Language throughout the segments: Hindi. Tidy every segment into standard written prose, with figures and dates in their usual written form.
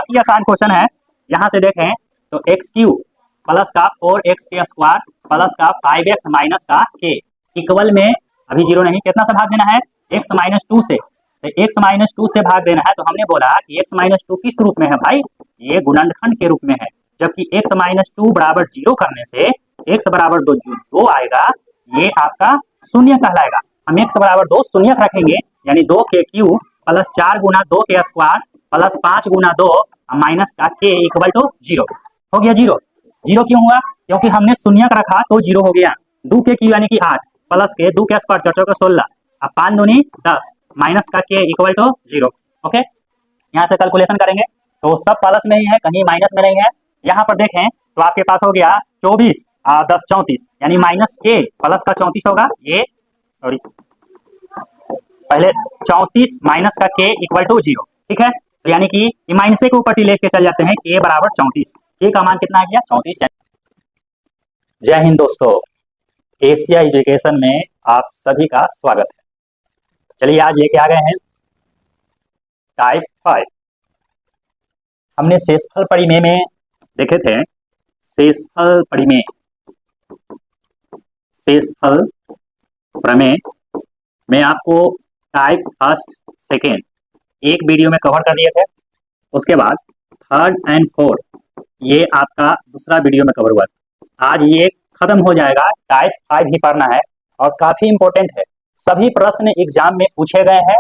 ही आसान क्वेश्चन है। यहाँ से देखें तो एक्स क्यूब प्लस का 4x के स्क्वायर प्लस का 5x माइनस का k इक्वल में अभी जीरो नहीं, कितना से भाग देना है, x माइनस 2 से। तो x माइनस 2 से भाग देना है, तो हमने बोला कि x माइनस 2 किस रूप में है भाई, ये गुणनखंड के रूप में है। जबकि x माइनस 2 बराबर 0 करने से x बराबर 2 आएगा, ये आपका शून्य कहलाएगा। हम x बराबर 2 शून्य रखेंगे, यानी 2 के क्यूब प्लस 4 गुना 2 के स्क्वायर प्लस 5 गुना 2 माइनस का k इक्वल टू 0 हो गया। जीरो जीरो क्यों हुआ, क्योंकि हमने शून्य का रखा तो 0 हो गया। 2 के क्यूब यानी कि 8 प्लस के 2 के स्क्वायर 4 के 16 अब 5 दूनी 10 माइनस का k इक्वल टू 0। ओके, यहाँ से कैलकुलेशन करेंगे तो सब प्लस में ही है, कहीं माइनस में नहीं है। यहाँ पर देखें तो आपके पास हो गया 24 10 34 यानी माइनस k प्लस का 34 होगा, ये सॉरी पहले 34 माइनस का k इक्वल टू 0। ठीक है, तो यानी कि माइनस के ऊपर टी लेके चल जाते हैं, k बराबर 34, k का मान कितना आ गया 34। जय हिंद दोस्तों, एशिया एजुकेशन में आप सभी का स्वागत है। चलिए आज लेके आ गए हैं टाइप 5। हमने शेषफल परिमेय में देखे थे, शेषफल परिमेय, शेषफल प्रमेय में आपको टाइप फर्स्ट सेकेंड एक वीडियो में कवर कर दिए थे। उसके बाद थर्ड एंड फोर्थ ये आपका दूसरा वीडियो में कवर हुआ था। आज ये खत्म हो जाएगा, टाइप 5 ही पढ़ना है और काफी इंपॉर्टेंट है। सभी प्रश्न एग्जाम में पूछे गए हैं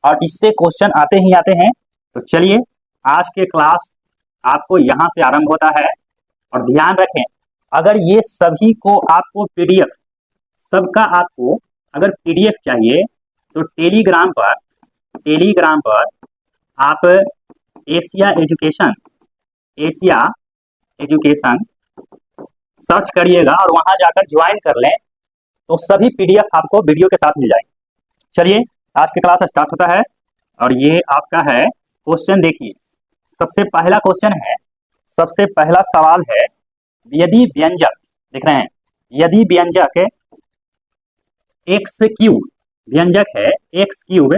और इससे क्वेश्चन आते ही आते हैं। तो चलिए आज के क्लास आपको यहाँ से आरंभ होता है। और ध्यान रखें, अगर ये सभी को आपको पीडीएफ सबका आपको अगर पीडीएफ चाहिए तो टेलीग्राम पर आप एशिया एजुकेशन सर्च करिएगा और वहां जाकर ज्वाइन कर लें, तो सभी पीडीएफ आपको वीडियो के साथ मिल जाएंगे। चलिए आज की क्लास स्टार्ट होता है और ये आपका है क्वेश्चन। देखिए सबसे पहला क्वेश्चन है, सबसे पहला सवाल है, यदि व्यंजक देख रहे हैं, यदि व्यंजक एक्स क्यूब, व्यंजक है x cube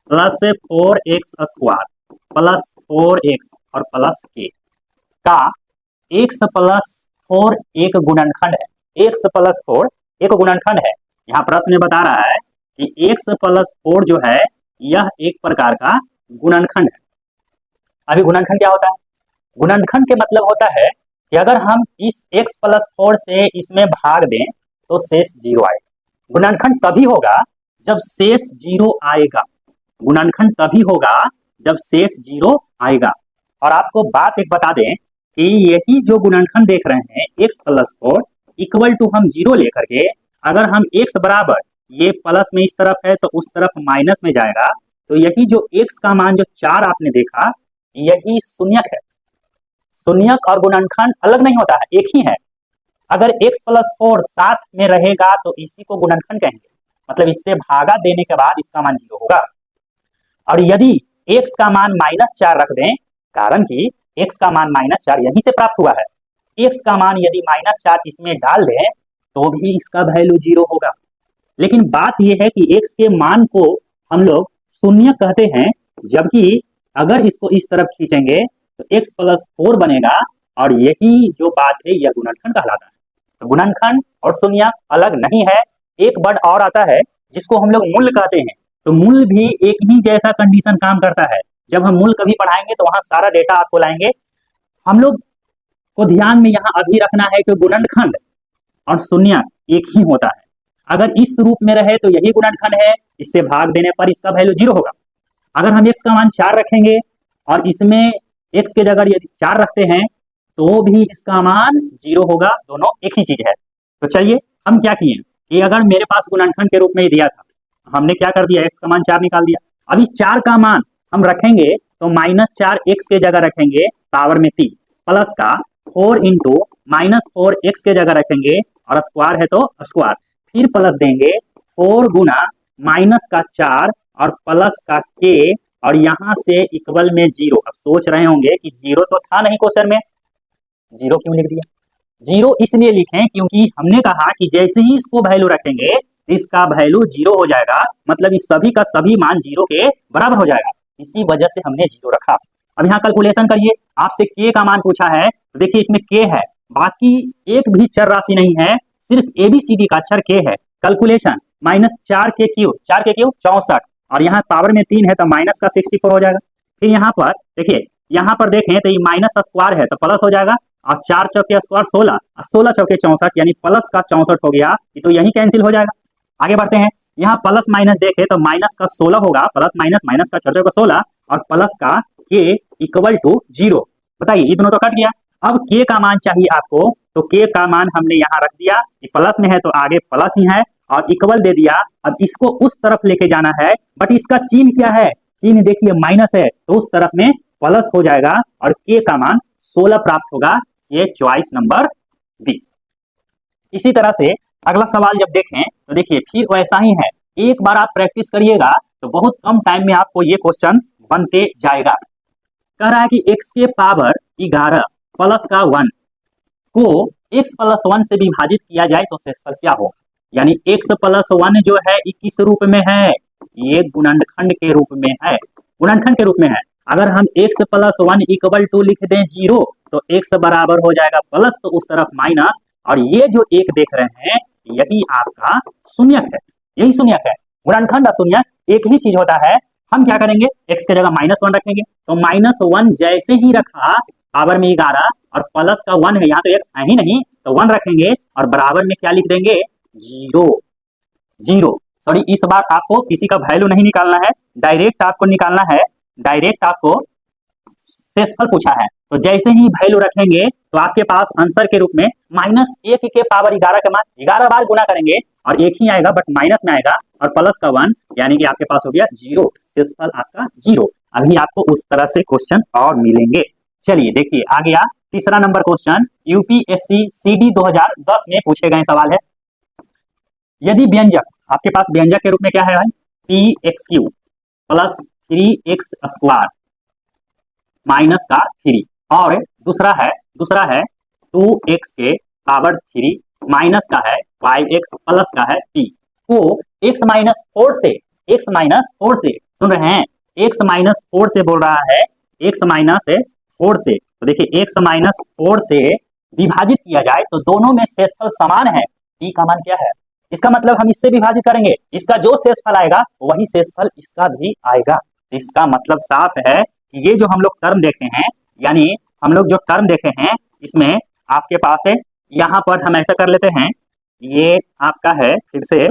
plus 4x square plus 4x और प्लस k का x प्लस 4 एक गुणनखंड है। x प्लस 4 एक गुणनखंड है। यहाँ प्रश्न में बता रहा है कि x प्लस 4 जो है यह एक प्रकार का गुणनखंड है। अभी गुणनखंड क्या होता है, गुणनखंड के मतलब होता है कि अगर हम इस x प्लस 4 से इसमें भाग दें तो शेष 0 आएगा। गुणनखंड तभी होगा जब शेष 0 आएगा, गुणनखंड तभी होगा जब शेष 0 आएगा। और आपको बात एक बता दें कि यही जो गुणनखंड देख रहे हैं x प्लस 4 इक्वल टू हम 0 लेकर के, अगर हम x बराबर ये प्लस में इस तरफ है तो उस तरफ माइनस में जाएगा, तो यही जो x का मान जो 4 आपने देखा यही शून्यक है। शून्यक और गुणनखंड अलग नहीं होता है, एक ही है। अगर x प्लस 4 साथ में रहेगा तो इसी को गुणनखंड कहेंगे, मतलब इससे भागा देने के बाद इसका मान 0 होगा। और यदि x का मान -4 रख दें, कारण कि x का मान -4 यहीं से प्राप्त हुआ है, x का मान यदि -4 इसमें डाल दें तो भी इसका वैल्यू 0 होगा। लेकिन बात यह है कि x के मान को हम लोग शून्य कहते हैं, जबकि अगर इसको इस तरफ खींचेंगे तो x प्लस 4 बनेगा और यही जो बात है यह गुणनखंड कहलाता है। तो गुणनखंड और शून्य अलग नहीं है। एक वर्ड और आता है जिसको हम लोग मूल कहते हैं, तो मूल भी एक ही जैसा कंडीशन काम करता है। जब हम मूल कभी पढ़ाएंगे तो वहां सारा डेटा आपको लाएंगे। हम लोग को ध्यान में यहाँ अभी रखना है कि गुणनखंड और शून्य एक ही होता है। अगर इस रूप में रहे तो यही गुणनखंड है, इससे भाग देने पर इसका वैल्यू 0 होगा। अगर हम x का मान 4 रखेंगे और इसमें x के जगह यदि 4 रखते हैं तो भी इसका मान 0 होगा, दोनों एक ही चीज है। तो चलिए हम क्या किए कि अगर मेरे पास गुणनखंड के रूप में ही दिया था, हमने क्या कर दिया, x का मान 4 निकाल दिया। अभी 4 का मान हम रखेंगे तो -4 x के जगह रखेंगे पावर में 3 प्लस का 4 इंटू -4 x के जगह रखेंगे और स्क्वायर है तो स्क्वायर, फिर प्लस देंगे 4 गुना माइनस का 4 और प्लस का k और यहाँ से इक्वल में 0। अब सोच रहे होंगे कि 0 तो था नहीं क्वेश्चन में, 0 क्यों लिख दिया। 0 इसलिए लिखें क्योंकि हमने कहा कि जैसे ही इसको वैल्यू रखेंगे इसका वैल्यू 0 हो जाएगा, मतलब इस सभी का सभी मान 0 के बराबर हो जाएगा, इसी वजह से हमने 0 रखा। अब यहाँ कैलकुलेशन करिए, आपसे के का मान पूछा है तो देखिए इसमें के है, बाकी एक भी चर राशि नहीं है, सिर्फ एबीसीडी का अक्षर के है। कैलकुलेशन -4 के क्यूब 64, और यहाँ पावर में 3 है तो माइनस का 64 हो जाएगा। फिर यहाँ पर देखिए, यहाँ पर देखें तो ये माइनस स्क्वायर है तो प्लस हो जाएगा, और 4 चौके स्क्वायर 16, 16 चौके 64, यानी प्लस का 64 हो गया, ये तो यही कैंसिल हो जाएगा। आगे बढ़ते हैं, यहाँ प्लस माइनस देखे तो माइनस का 16 होगा, प्लस माइनस, माइनस का 6 चौके 16 और प्लस का के इक्वल टू 0। बताइए ये दोनों तो कट गया। अब के का मान चाहिए आपको, तो के का मान हमने यहाँ रख दिया, ये प्लस में है तो आगे प्लस ही है, और इक्वल दे दिया। अब इसको उस तरफ लेके जाना है, बट इसका चिन्ह क्या है, चिन्ह देखिए माइनस है, तो उस तरफ में प्लस हो जाएगा और के का मान 16 प्राप्त होगा। ये चॉइस नंबर बी। इसी तरह से अगला सवाल जब देखें तो देखिए फिर वैसा ही है, एक बार आप प्रैक्टिस करिएगा तो बहुत कम टाइम में आपको ये क्वेश्चन बनते जाएगा। कह रहा है कि x के पावर 11 प्लस का 1 को x प्लस 1 से विभाजित किया जाए तो शेषफल क्या होगा। यानी x प्लस 1 जो है ये किस रूप में है, ये गुणनखंड के रूप में है, गुणनखंड के रूप में है। अगर हम x प्लस 1 इक्वल टू लिख दें 0 तो x बराबर हो जाएगा प्लस, तो उस तरफ माइनस, और ये जो एक देख रहे हैं यही आपका शून्यक है, यही शून्यक है। गुणनखंड और शून्यक एक ही चीज होता है। हम क्या करेंगे, x के जगह -1 रखेंगे, तो -1 जैसे ही रखा पावर में 11 और प्लस का 1 है, यहाँ तो x है ही नहीं तो 1 रखेंगे, और बराबर में क्या लिख देंगे 0। सॉरी, इस बार आपको किसी का वैल्यू नहीं निकालना है, डायरेक्ट आपको निकालना है, डायरेक्ट आपको शेषफल पूछा है, तो जैसे ही वैल्यू रखेंगे तो आपके पास आंसर के रूप में -1 के पावर 11 के मान 11 बार गुना करेंगे और एक ही आएगा, बट माइनस में आएगा, और प्लस का 1, यानी कि आपके पास हो गया 0, शेषफल आपका 0। अभी आपको उस तरह से क्वेश्चन और मिलेंगे। चलिए देखिए आ गया तीसरा नंबर क्वेश्चन, यूपीएससी सीडी 2010 में पूछे गए सवाल है। यदि व्यंजक आपके पास व्यंजक के रूप में क्या है भाई, px³ प्लस 3x² माइनस का 3, और दूसरा है 2x के पावर 3 माइनस का है 5x प्लस का है p को x माइनस 4 से सुन रहे हैं, x माइनस 4 से बोल रहा है, x माइनस 4 से, तो देखिए x माइनस 4 से विभाजित किया जाए तो दोनों में शेषफल समान है, p का मान क्या है, इसका मतलब हम इससे विभाजित करेंगे, इसका जो शेषफल आएगा वही शेषफल इसका भी आएगा। इसका मतलब साफ है कि ये जो हम लोग टर्म देखे हैं, यानी हम लोग जो टर्म देखे हैं इसमें आपके पास है, यहाँ पर हम ऐसा कर लेते हैं, ये आपका है फिर से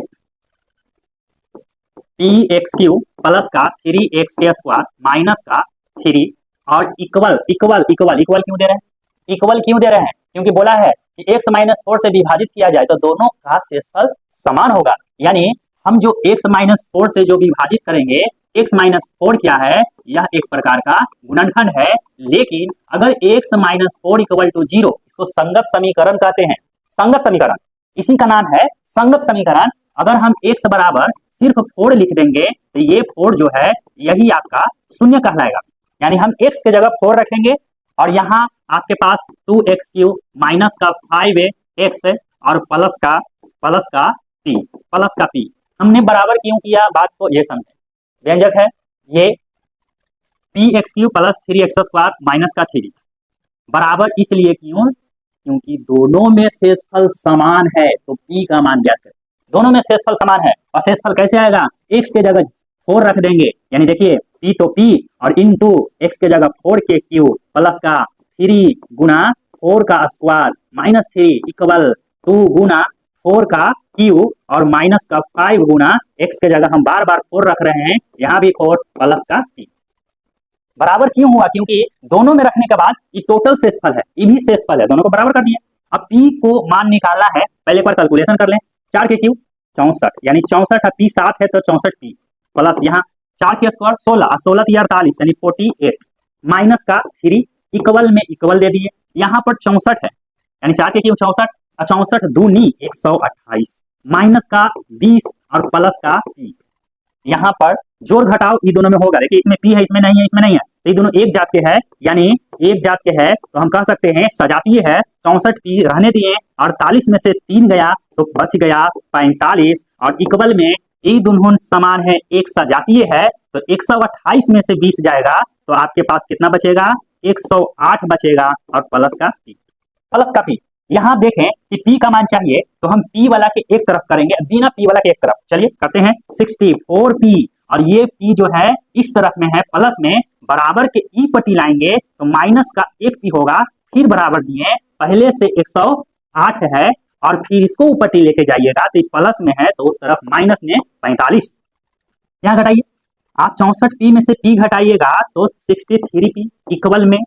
px³ प्लस का 3x² माइनस का 3 और इक्वल क्यों दे रहे हैं, इक्वल क्यों दे रहे हैं, क्योंकि बोला है कि x माइनस 4 से विभाजित किया जाए तो दोनों का शेषफल समान होगा। यानी हम जो x माइनस 4 से जो विभाजित करेंगे, x माइनस 4 क्या है, यह एक प्रकार का गुणनखंड है, लेकिन अगर x माइनस 4 इक्वल टू 0, इसको संगत समीकरण कहते हैं, संगत समीकरण, इसी का नाम है संगत समीकरण। अगर हम x बराबर सिर्फ 4 लिख देंगे तो ये 4 जो है यही आपका शून्य कहलाएगा, यानी हम x के जगह 4 रखेंगे, और यहाँ आपके पास 2x³ माइनस का 5x और प्लस का p, हमने बराबर क्यों किया, बात को ये समझे। व्यंजक है ये px³ प्लस 3x² माइनस का 3, बराबर इसलिए क्यों, क्योंकि दोनों में शेषफल समान है, तो p का मान ज्ञात करें। दोनों में शेषफल समान है, और शेषफल कैसे आएगा, x के जगह 4 रख देंगे, यानी देखिए p तो p और इनटू x के जगह 4 प्लस का 3 गुना 4 का स्क्वायर माइनस 3 इक्वल 2 गुना 4 का क्यू और माइनस का 5 गुना x के जगह हम बार 4 रख रहे हैं, यहाँ भी 4 प्लस का p। बराबर क्यों हुआ, क्योंकि दोनों में रखने के बाद ये टोटल शेषफल है, ये भी शेषफल है, दोनों को बराबर कर दिया। अब p को मान निकालना है, पहले एक बार कैलकुलेशन कर लें, 4 के क्यूब 64, यानी 64 है, p 7 है तो 64p प्लस यहाँ 4 के स्क्वायर 16 और 16 3 48 यानी 48 माइनस का 3 इक्वल में इक्वल दे दिए, यहाँ पर 64 है, यानी 4 के क्यूब 64 और 64 दूनी 128 माइनस का 20 और प्लस का p, यहाँ पर जोड़ घटाव ये दोनों में होगा, देखिए इसमें p है, इसमें नहीं है, इसमें नहीं है, तो ये दोनों एक जात के है, यानी एक जात के है, तो हम कह सकते हैं सजातीय है। 64p रहने दिए, 48 में से 3 गया तो बच गया 45, और इक्वल में ये दोनों समान है, एक सजातीय है, तो 128 में से 20 जाएगा तो आपके पास कितना बचेगा, 108 बचेगा, और प्लस का पी, प्लस का पी। यहां देखें कि पी का मान चाहिए तो हम पी वाला के एक तरफ करेंगे, बिना पी वाला के एक तरफ। चलिए करते हैं 64 पी, और ये पी जो है इस तरफ में है प्लस में, बराबर के ई पट्टी लाएंगे तो माइनस का एक पी होगा, फिर बराबर दिए, पहले से 108 है और फिर इसको ऊपर टी लेके जाइएगा तो प्लस में है तो उस तरफ माइनस में 45। यहाँ घटाइए, आप 64 पी में से पी घटाइएगा तो 63 पी इक्वल में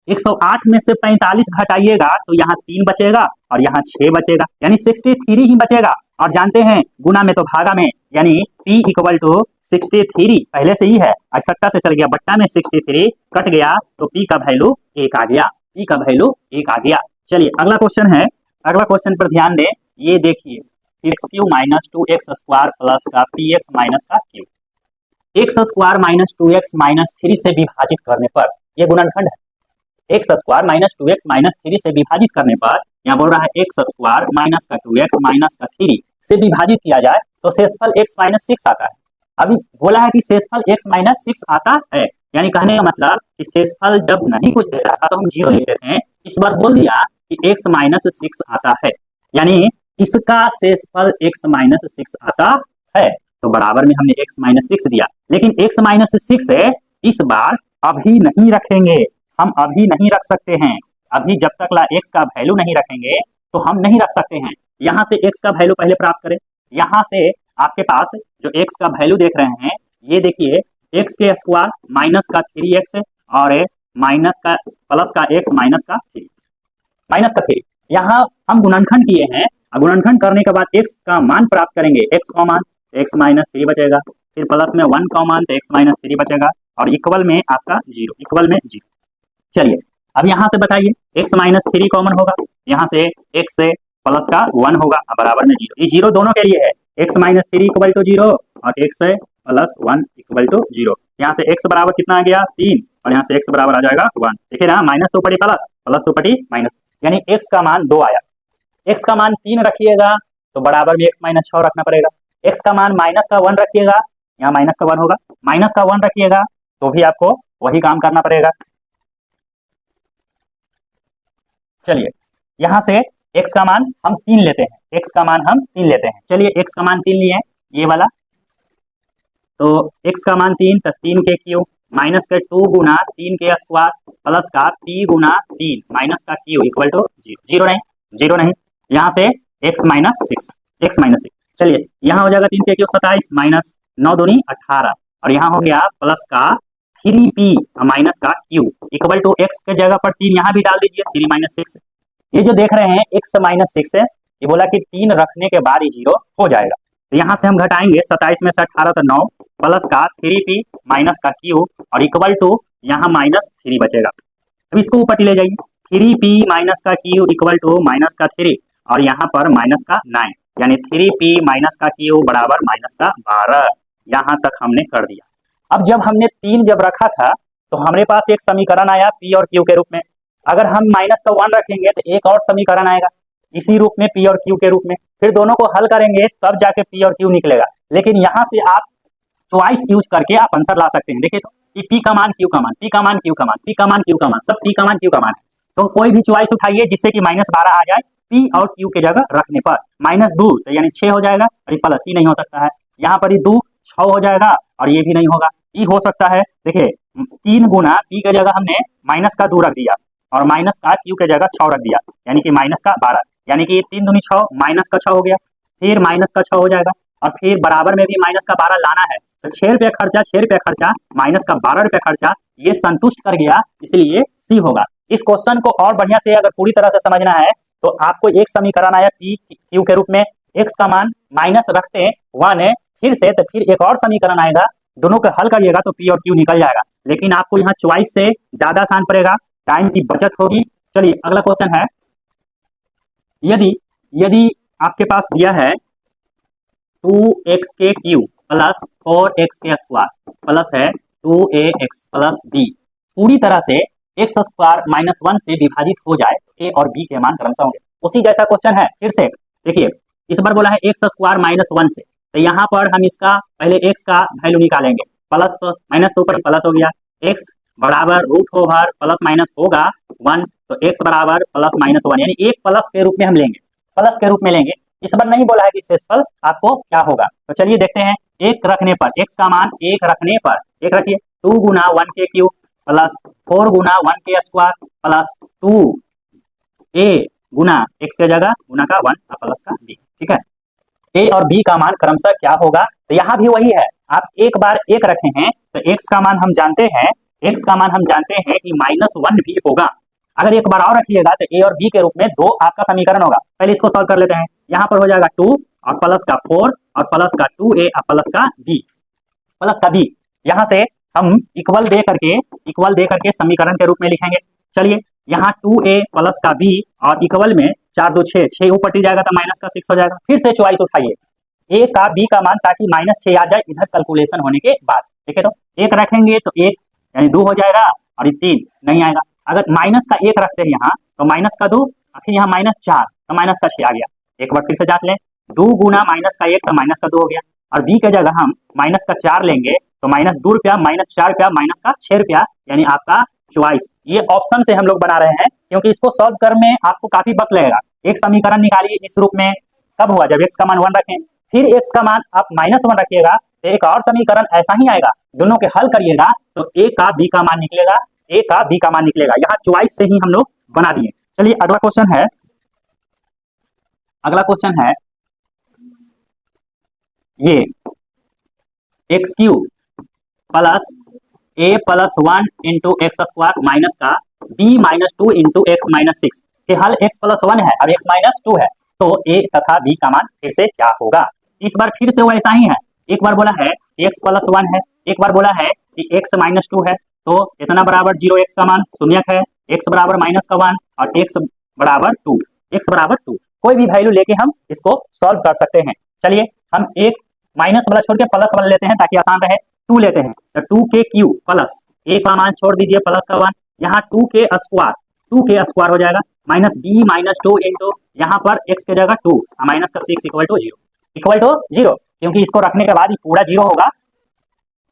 108 में से 45 घटाइएगा तो यहाँ 3 बचेगा और यहाँ 6 बचेगा, यानी 63 ही बचेगा। और जानते हैं गुना में तो भागा में, यानी P इक्वल टू 63 पहले से ही है, सट्टा से चल गया, बट्टा में 63 कट गया तो P का वैल्यू 1 आ गया, P का वैल्यू 1 आ गया। चलिए अगला क्वेश्चन है, अगला क्वेश्चन पर ध्यान दें, ये देखिए x Q minus 2x square plus का पी एक्स माइनस का Q, x square minus 2x minus 3 से विभाजित करने पर, यह गुणनखंड है, x square minus 2x minus 3 से विभाजित करने पर, यहाँ बोल रहा है एक्स स्क्वायर माइनस का 2x माइनस का 3 से विभाजित किया जाए तो शेषफल x माइनस 6 आता है। अभी बोला है कि शेषफल x माइनस 6 आता है, यानी कहने का मतलब कि शेषफल जब नहीं कुछ दे रहा था तो हम 0 लिख देते हैं, इस बार बोल दिया कि x माइनस 6 आता है, यानी इसका शेषफल x माइनस 6 आता है, तो बराबर में हमने x माइनस 6 दिया। लेकिन x माइनस 6 इस बार अभी नहीं रखेंगे, हम अभी नहीं रख सकते हैं, अभी जब तक ला x का वैल्यू नहीं रखेंगे तो हम नहीं रख सकते हैं। यहाँ से x का वैल्यू पहले प्राप्त करें, यहाँ से आपके पास जो x का वैल्यू देख रहे हैं, ये देखिए x के स्क्वायर माइनस का 3x और माइनस का प्लस का x माइनस का 3, माइनस का 3। यहाँ हम गुणनखंड किए हैं, गुणनखंड करने के बाद x का मान प्राप्त करेंगे, x का मान x माइनस 3 बचेगा, फिर प्लस में 1 का मान तो x माइनस 3 बचेगा, और इक्वल में आपका 0, इक्वल में 0। चलिए अब यहाँ से बताइए x माइनस 3 कॉमन होगा, यहाँ से x से प्लस का 1 होगा, बराबर में 0, ये 0 दोनों के लिए है, x माइनस 3 इक्वल टू 0 और x से प्लस 1 इक्वल टू 0। यहाँ से x बराबर कितना आ गया 3, और यहाँ से x बराबर आ जाएगा 1। देखिए ना, माइनस तो पटी प्लस, प्लस तो पटी माइनस, यानी x का मान 2 आया। x का मान 3 रखिएगा तो बराबर में x माइनस 6 रखना पड़ेगा, x का मान माइनस का 1 रखिएगा, यहाँ माइनस का 1 होगा, माइनस का 1 रखिएगा तो भी आपको वही काम करना पड़ेगा। चलिए यहाँ से x का मान हम 3 लेते हैं, x का मान हम 3 लेते हैं, चलिए x का मान 3 लिए, ये वाला, तो x का मान 3 तो 3 के क्यू माइनस के 2 गुना 3 के स्क्वायर प्लस का p गुना 3 माइनस का क्यू इक्वल टू 0, जीरो नहीं, यहाँ से x माइनस 6, चलिए यहाँ हो जाएगा 3 के क्यू 27 माइनस 9 दूनी 18, और यहाँ हो गया प्लस का 3p माइनस का q इक्वल टू x के जगह पर 3 यहाँ भी डाल दीजिए, 3 माइनस 6। ये जो देख रहे हैं x माइनस 6 है, ये बोला कि 3 रखने के बाद ही 0 हो जाएगा, तो यहाँ से हम घटाएंगे 27 में से 18 तो 9 प्लस का 3p माइनस का q और इक्वल टू यहाँ माइनस 3 बचेगा। अब इसको ऊपर ले जाइए, 3p माइनस का q इक्वल टू माइनस का 3 और यहाँ पर माइनस का 9, यानी 3p माइनस का q बराबर माइनस का 12। यहाँ तक हमने कर दिया। अब जब हमने 3 जब रखा था तो हमारे पास एक समीकरण आया p और q के रूप में, अगर हम माइनस का 1 रखेंगे तो एक और समीकरण आएगा इसी रूप में p और q के रूप में, फिर दोनों को हल करेंगे तब जाके p और q निकलेगा। लेकिन यहाँ से आप चॉइस यूज करके आप आंसर ला सकते हैं। देखिए तो कि p का मान q का मान, p का मान q का मान, p का मान q का मान, सब p का मान q का मान है, तो कोई भी चॉइस उठाइए जिससे कि -12 आ जाए p और q के जगह रखने पर। -2 तो यानी 6 हो जाएगा, और प्लस ही नहीं हो सकता है, यहाँ पर 2 6 हो जाएगा और ये भी नहीं होगा, ई हो सकता है। देखिए 3 गुना p के जगह हमने माइनस का 2 रख दिया और माइनस का q के जगह 6 रख दिया, यानी कि माइनस का 12, यानी कि 3 दूनी 6 माइनस का 6 हो गया, फिर माइनस का 6 हो जाएगा और फिर बराबर में भी माइनस का 12 लाना है, तो 6 रुपये खर्चा, 6 रुपये खर्चा माइनस का 12 रुपये खर्चा, ये संतुष्ट कर गया, इसलिए सी होगा। इस क्वेश्चन को और बढ़िया से अगर पूरी तरह से समझना है तो आपको एक समीकरण आया p q के रूप में, x का मान माइनस रखते 1 है फिर से, तो फिर एक और समीकरण आएगा, दोनों को हल करिएगा तो p और q निकल जाएगा। लेकिन आपको यहाँ चॉइस से ज्यादा आसान पड़ेगा, टाइम की बचत होगी। चलिए अगला क्वेश्चन है, यदि आपके पास दिया है 2x के क्यू प्लस 4x के स्क्वायर प्लस है 2ax प्लस b पूरी तरह से x स्क्वायर माइनस 1 से विभाजित हो जाए, a और b के मान क्रमशः होंगे। उसी जैसा क्वेश्चन है, फिर से देखिए इस बार बोला है x स्क्वायर माइनस 1 से, तो यहाँ पर हम इसका पहले x का वैल्यू निकालेंगे, प्लस तो माइनस तो ऊपर प्लस हो गया, x बराबर रूट ओवर प्लस माइनस होगा 1, तो x बराबर प्लस माइनस 1, यानी एक प्लस के रूप में हम लेंगे, प्लस के रूप में लेंगे। इस बार नहीं बोला है कि शेषफल आपको क्या होगा, तो चलिए देखते हैं। एक रखने पर x का मान एक रखने पर एक रखिए 2 गुना 1 के क्यूब प्लस 4 गुना 1 के square plus 2 a Guna x के जगह गुना का 1 प्लस का b, ठीक है। a और b का मान क्रमशः क्या होगा, तो यहाँ भी वही है, आप एक बार एक रखे हैं तो x का मान हम जानते हैं, x का मान हम जानते हैं कि -1 भी होगा। अगर एक बार और रखिएगा तो a और b के रूप में 2 आपका समीकरण होगा। पहले इसको सॉल्व कर लेते हैं। यहाँ पर हो जाएगा 2 और प्लस का 4 और प्लस का 2a और प्लस का b। यहाँ से हम इक्वल दे करके समीकरण के रूप में लिखेंगे। चलिए यहाँ 2a प्लस का b और इक्वल में 4 2 6 ऊपर टी जाएगा तो माइनस का 6 हो जाएगा। फिर से चॉइस उठाइए a का b का मान, ताकि -6 आ जाए इधर कैलकुलेशन होने के बाद, ठीक है। तो एक रखेंगे तो 1 यानी 2 हो जाएगा और ये 3 नहीं आएगा। अगर माइनस का 1 रखते हैं यहाँ तो माइनस का 2 और फिर यहाँ -4 तो माइनस का 6 आ गया। एक बार फिर से जांच लें, 2 गुना माइनस का 1 तो माइनस का 2 हो गया, और b के जगह हम माइनस का 4 लेंगे तो -2 रुपया -4 रुपया माइनस का 6 रुपया, यानी आपका चॉइस। ये ऑप्शन से हम लोग बना रहे हैं क्योंकि इसको सॉल्व करने में आपको काफी वक्त लगेगा। एक समीकरण निकालिए इस रूप में, कब हुआ जब x का मान 1 रखें, फिर x का मान आप -1 रखिएगा तो एक और समीकरण ऐसा ही आएगा, दोनों के हल करिएगा तो a का b का मान निकलेगा, a का b का मान निकलेगा। यहाँ चॉइस से ही हम लोग बना दिए। चलिए अगला क्वेश्चन है ये x cube plus a plus 1 into x square minus का b -2 इंटू एक्स -6 के हल x प्लस 1 है और x -2 है, तो a तथा b का मान फिर से क्या होगा। इस बार फिर से वैसा ही है, एक बार बोला है x प्लस 1 है, एक बार बोला है कि x -2 है, तो इतना बराबर 0, x का मान शून्यक है, x बराबर माइनस का 1 और x बराबर 2, कोई भी वैल्यू लेके हम इसको सॉल्व कर सकते हैं। चलिए हम एक माइनस वाला छोड़ के प्लस वाला लेते हैं ताकि आसान रहे। 2 लेते हैं तो 2 के क्यूब प्लस a का मान छोड़ दीजिए प्लस का 1, यहाँ 2 के स्क्वायर हो जाएगा माइनस b -2 इंटू यहाँ पर x के जगह 2 माइनस का 6 इक्वल टू 0, क्योंकि इसको रखने के बाद ही पूरा 0 होगा।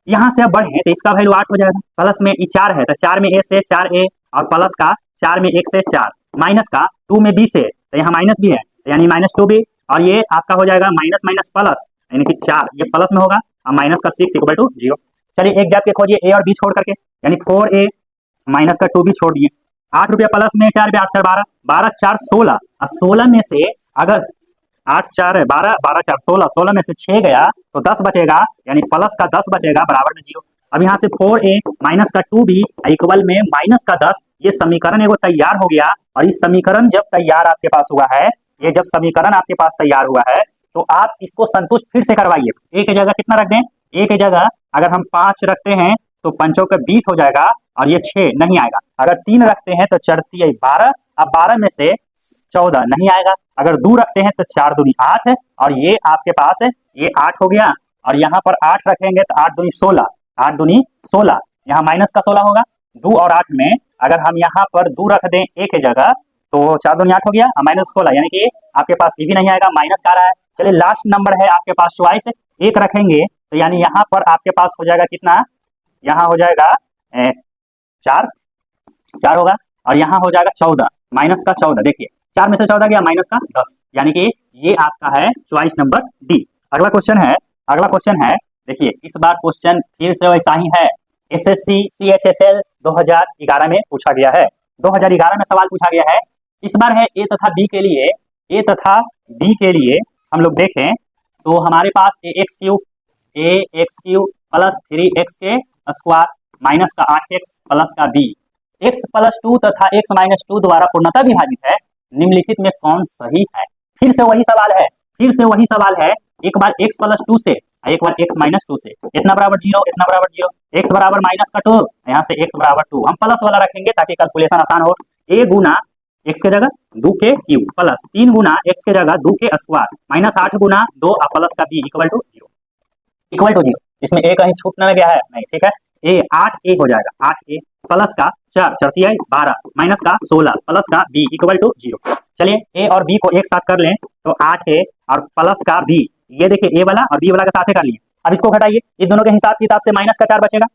यहाँ से अब बढ़े तो इसका वैल्यू 8 हो जाएगा, प्लस में ये 4 है तो 4 में a से 4a और प्लस का 4 में 1 से 4 माइनस का 2 में b से, तो यहाँ माइनस भी है यानी -2b, और ये आपका हो जाएगा माइनस माइनस प्लस यानी कि 4 ये प्लस में होगा और माइनस का 6 इक्वल टू 0। चलिए एक जात के खोजिए a और b छोड़ करके, यानी 4a माइनस का 2b छोड़ दिए, 8 रुपया प्लस में 4 रुपया 8 4 12 12 4 16 और 16 में से अगर 8 4 12 12 4 16 में से 6 गया तो 10 बचेगा, यानी प्लस का 10 बचेगा बराबर में 0। अब यहाँ से 4a माइनस का 2b इक्वल में माइनस का 10, ये समीकरण एगो तैयार हो गया। और इस समीकरण जब तैयार आपके पास हुआ है, ये जब समीकरण आपके पास तैयार हुआ है तो आप इसको संतुष्ट फिर से करवाइए। a की जगह कितना रख दें, a की जगह अगर हम 5 रखते हैं तो 5 का 20 हो जाएगा और ये 6 नहीं आएगा। अगर 3 रखते हैं तो 4 3 12, अब 12 में से 14 नहीं आएगा। अगर 2 रखते हैं तो 4 दूनी 8 है और ये आपके पास है, ये 8 हो गया और यहाँ पर 8 रखेंगे तो 8 दूनी 16, 8 दूनी 16, यहाँ माइनस का 16 होगा। 2 और 8 में अगर हम यहाँ पर 2 रख दें a की जगह तो 4 दूनी 8 हो गया और माइनस 16, यानी कि आपके पास ये भी नहीं आएगा, माइनस का आ रहा है। चलिए लास्ट नंबर है आपके पास चॉइस, 1 रखेंगे तो यानी यहाँ पर आपके पास हो जाएगा कितना, यहाँ हो जाएगा 4 होगा और यहाँ हो जाएगा 14 माइनस का 14, देखिए 4 में से 14 गया माइनस का 10, यानी कि ये आपका है चॉइस नंबर डी। अगला क्वेश्चन है देखिए, इस बार क्वेश्चन फिर से वैसा ही है, एसएससी सीएचएसएल 2011 में पूछा गया है, 2011 में सवाल पूछा गया है। इस बार है a तथा b के लिए हम लोग देखें तो हमारे पास ax क्यूब प्लस 3x के स्क्वायर माइनस का 8x प्लस का b, x प्लस 2 तथा x माइनस 2 द्वारा पूर्णतः विभाजित है, निम्नलिखित में कौन सही है। फिर से वही सवाल है, एक बार x प्लस 2 से एक बार x माइनस 2 से, इतना बराबर 0 इतना बराबर 0, x बराबर माइनस का 2, यहाँ से x बराबर 2, हम प्लस वाला रखेंगे ताकि कैलकुलेशन आसान हो। a गुना x के जगह 2 के क्यूब प्लस 3 गुना x के जगह 2 के स्क्वायर माइनस 8 गुना 2 प्लस का b इक्वल टू 0। इसमें a कहीं छूट न गया है, नहीं, ठीक है। a 8a हो जाएगा, 8a प्लस का 4 4 12 माइनस का 16 प्लस का b इक्वल टू 0। चलिए ए और बी को एक साथ कर लें तो 8a और प्लस का बी, ये देखिए ए वाला और बी वाला के साथ ही कर लिए। अब इसको घटाइए, इन दोनों के हिसाब किताब से माइनस का 4 बचेगा,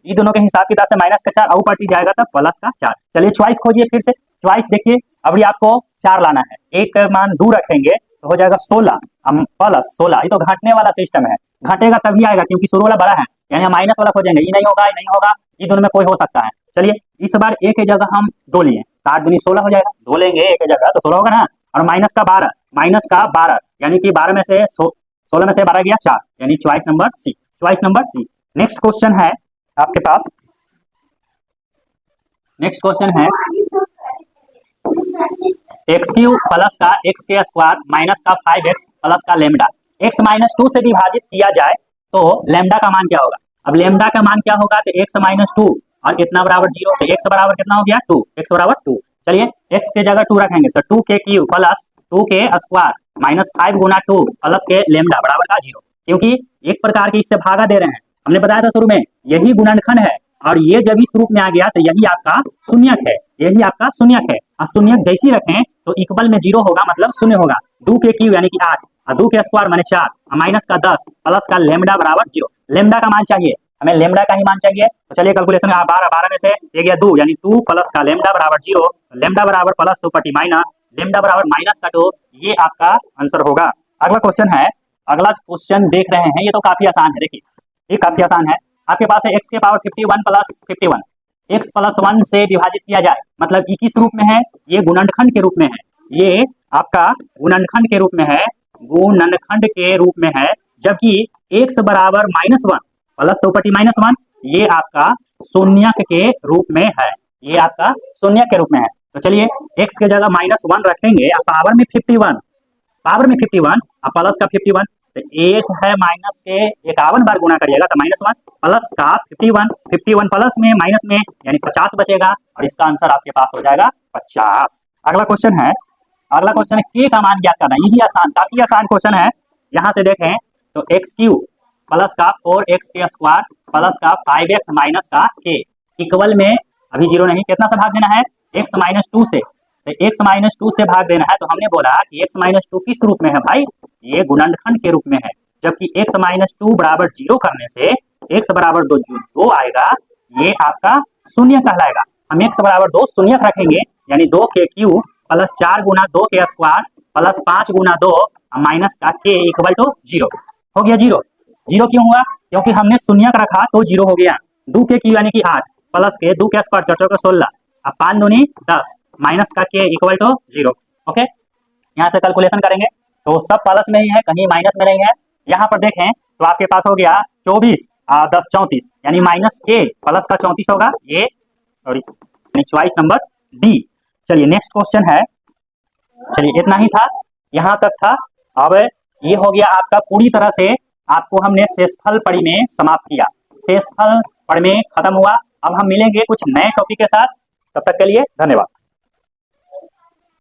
ये दोनों के हिसाब किताब से माइनस का 4 और ऊपर जाएगा तब प्लस का 4। चलिए चॉइस खोजिए फिर से, चॉइस देखिए अभी आपको 4 लाना है, एक का मान 2 रखेंगे तो हो जाएगा 16 प्लस 16, ये तो घटने वाला सिस्टम है, घटेगा तभी आएगा क्योंकि शुरू वाला बड़ा है, यानी हम माइनस वाला खोजेंगे, ये नहीं होगा, ये नहीं होगा, ये दोनों में कोई हो सकता है। चलिए इस बार ए की जगह हम 2 लिए, 8 दूनी 16 हो जाएगा, 2 लेंगे ए की जगह तो 16 होगा ना, और माइनस का 12 यानी कि 12 में से 16 में से 12 गया 4, यानी choice number C, choice number C. Next question है आपके पास, नेक्स्ट क्वेश्चन है एक्स क्यू प्लस का एक्स के स्क्वायर माइनस का 5x प्लस का लेमडा x माइनस 2 से विभाजित किया जाए तो लेमडा का मान क्या होगा। अब लेमडा का मान क्या होगा तो x माइनस 2 और कितना बराबर 0, तो x बराबर कितना हो गया 2, x बराबर 2। चलिए x के जगह 2 रखेंगे तो 2 के क्यू प्लस 2 के स्क्वायर माइनस 5 गुना 2 प्लस के लेमडा बराबर का 0, क्योंकि एक प्रकार के इससे भागा दे रहे हैं, हमने बताया था शुरू में यही गुणनखंड है और ये जब इस रूप में आ गया तो यही आपका शून्यक है, यही आपका शून्यक है, और शून्यक जैसी रखें तो इक्वल में 0 होगा मतलब शून्य होगा। 2 के क्यू यानी कि 8 और 2 के स्क्वायर माने 4 माइनस का 10 प्लस का लेमडा बराबर 0। लेमडा का मान चाहिए हमें, लेमडा का ही मान चाहिए, तो चलिए कैलकुलेशन 12 में से ये गया 2 यानी 2 प्लस का लेमडा बराबर 0, लेमडा बराबर प्लस 2 पट्टी माइनस लेमडा बराबर माइनस का 2, ये आपका आंसर होगा। अगला क्वेश्चन है, अगला क्वेश्चन देख रहे हैं, ये तो काफी आसान है, देखिए ये काफी आसान है। आपके पास है x के पावर 51 प्लस 51, x प्लस 1 से विभाजित किया जाए, मतलब ये किस रूप में है, ये गुणनखंड के रूप में है, ये आपका गुणनखंड के रूप में है, गुणनखंड के रूप में है, जबकि x बराबर -1 प्लस 2 पट्टी -1 ये आपका शून्यक के रूप में है, ये आपका शून्यक के रूप में है। तो चलिए x के जगह -1 रखेंगे और पावर में 51, पावर में 51 और प्लस का 51, तो एक है माइनस के 51 बार गुना करिएगा तो -1 प्लस का 51 प्लस में माइनस में यानी 50 बचेगा और इसका आंसर आपके पास हो जाएगा 50। अगला क्वेश्चन है, अगला क्वेश्चन है के का मान ज्ञात करना, यही आसान, काफी आसान क्वेश्चन है। यहाँ से देखें तो एक्स क्यू प्लस का 4x के स्क्वायर प्लस का 5x माइनस का के इक्वल में अभी 0 नहीं, कितना से भाग देना है x माइनस 2 से, तो x माइनस 2 से भाग देना है, तो हमने बोला कि x माइनस 2 किस रूप में है भाई, ये गुणनखंड के रूप में है, जबकि x माइनस 2 बराबर 0 करने से x बराबर 2 आएगा, ये आपका शून्य कहलाएगा। हम x बराबर 2 शून्य रखेंगे यानी 2 के क्यू प्लस 4 गुना 2 के स्क्वायर प्लस 5 गुना 2 माइनस का के इक्वल टू 0 हो गया। 0 क्यों हुआ, क्योंकि हमने शून्य रखा तो 0 हो गया। 2 के क्यू यानी कि 8 प्लस के 2 के स्क्वायर 4 4 16 अब 5 दूनी 10 माइनस का के इक्वल टू 0। ओके, यहाँ से कैलकुलेशन करेंगे तो सब प्लस में ही है, कहीं माइनस में नहीं है। यहाँ पर देखें तो आपके पास हो गया 24 10 34 यानी माइनस के प्लस का 34 होगा, ये सॉरी चॉइस नंबर डी। चलिए नेक्स्ट क्वेश्चन है, चलिए इतना ही था, यहाँ तक था। अब ये हो गया आपका पूरी तरह से, आपको हमने शेषफल पढ़ी में समाप्त किया, शेषफल पढ़ में खत्म हुआ। अब हम मिलेंगे कुछ नए टॉपिक के साथ, तब तक के लिए धन्यवाद।